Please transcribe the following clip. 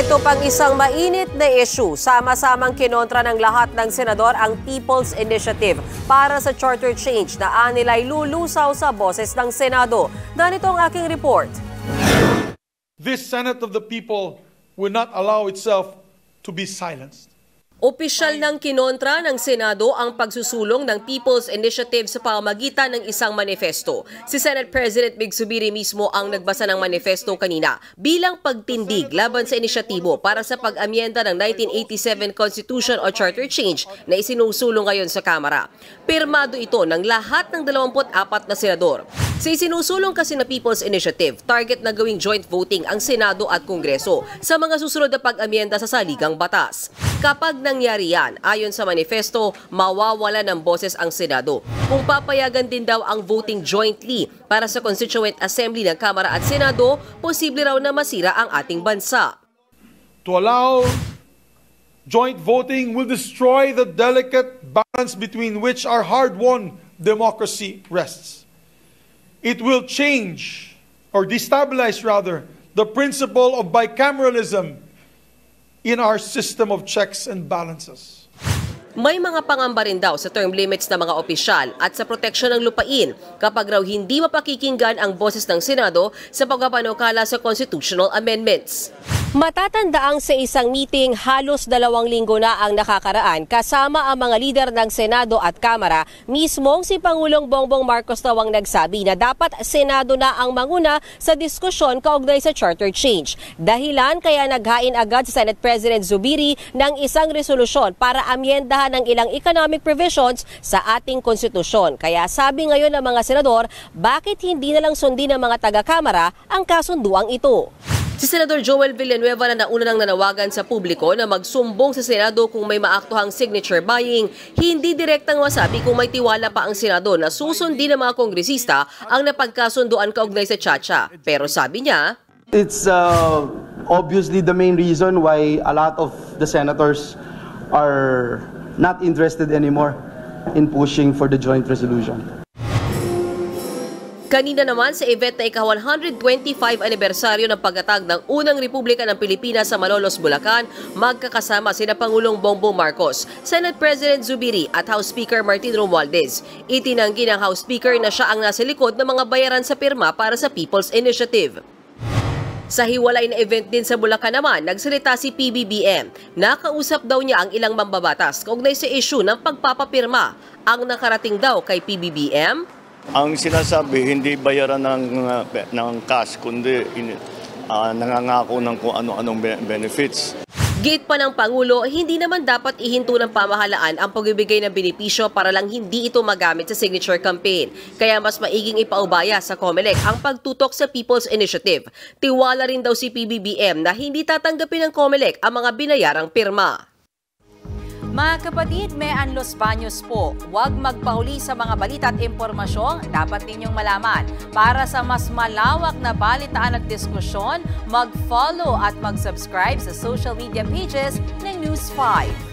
Ito pang isang mainit na issue. Sama-samang kinontra ng lahat ng senador ang People's Initiative para sa charter change na anilay lulusaw sa boses ng Senado. Ganito ang aking report. This Senate of the people will not allow itself to be silenced. Opisyal ng kinontra ng Senado ang pagsusulong ng People's Initiative sa pamamagitan ng isang manifesto. Si Senate President Mig Zubiri mismo ang nagbasa ng manifesto kanina bilang pagtindig laban sa inisyatibo para sa pag-amyenda ng 1987 Constitution o Charter Change na isinusulong ngayon sa Kamara. Pirmado ito ng lahat ng 24 na senador. Sa isinusulong kasi na People's Initiative, target na gawing joint voting ang Senado at Kongreso sa mga susunod na pag-amyenda sa saligang batas. Kapag nangyari yan, ayon sa manifesto, mawawala ng boses ang Senado. Kung papayagan din daw ang voting jointly para sa Constituent Assembly ng Kamara at Senado, posible raw na masira ang ating bansa. To allow joint voting will destroy the delicate balance between which our hard-won democracy rests. It will change, or destabilize rather, the principle of bicameralism in our system of checks and balances. May mga pangamba rin daw sa term limits ng mga opisyal at sa proteksyon ng lupain kapag raw hindi mapakikinggan ang boses ng Senado sa pagpapanukala sa constitutional amendments. Matatandaang sa isang meeting halos 2 linggo na ang nakakaraan kasama ang mga lider ng Senado at Kamara, mismong si Pangulong Bongbong Marcos daw ang nagsabi na dapat Senado na ang manguna sa diskusyon kaugnay sa charter change. Dahilan kaya naghain agad si Senate President Zubiri ng isang resolusyon para amyendahan ng ilang economic provisions sa ating konstitusyon. Kaya sabi ngayon ng mga senador, bakit hindi na lang sundin ng mga taga-Kamara ang kasunduang ito? Si Senador Joel Villanueva na nauna nang nanawagan sa publiko na magsumbong sa Senado kung may maaktuhang signature buying, hindi direktang masabi kung may tiwala pa ang Senado na susundin ng mga kongresista ang napagkasunduan kaugnay sa Chacha. Pero sabi niya, it's obviously the main reason why a lot of the senators are not interested anymore in pushing for the joint resolution. Kanina naman sa event na ika-125 anibersaryo ng pagtatag ng unang Republika ng Pilipinas sa Malolos, Bulacan, magkakasama sina Pangulong Bongbong Marcos, Senate President Zubiri at House Speaker Martin Romualdez. Itinanggi ng House Speaker na siya ang nasa likod ng mga bayaran sa pirma para sa People's Initiative. Sa hiwalay na event din sa Bulacan naman, nagsalita si PBBM. Nakausap daw niya ang ilang mambabatas kaugnay sa issue ng pagpapapirma. Ang nakarating daw kay PBBM, ang sinasabi, hindi bayaran ng cash, kundi nangangako ng kung ano-anong benefits. Gate pa ng Pangulo, hindi naman dapat ihinto ng pamahalaan ang pagbibigay ng benepisyo para lang hindi ito magamit sa signature campaign. Kaya mas maiging ipaubaya sa COMELEC ang pagtutok sa People's Initiative. Tiwala rin daw si PBBM na hindi tatanggapin ng COMELEC ang mga binayarang pirma. Mga kapatid, Mean Los Baños po. Huwag magpahuli sa mga balita at impormasyong dapat ninyong malaman. Para sa mas malawak na balitaan at diskusyon, mag-follow at mag-subscribe sa social media pages ng News 5.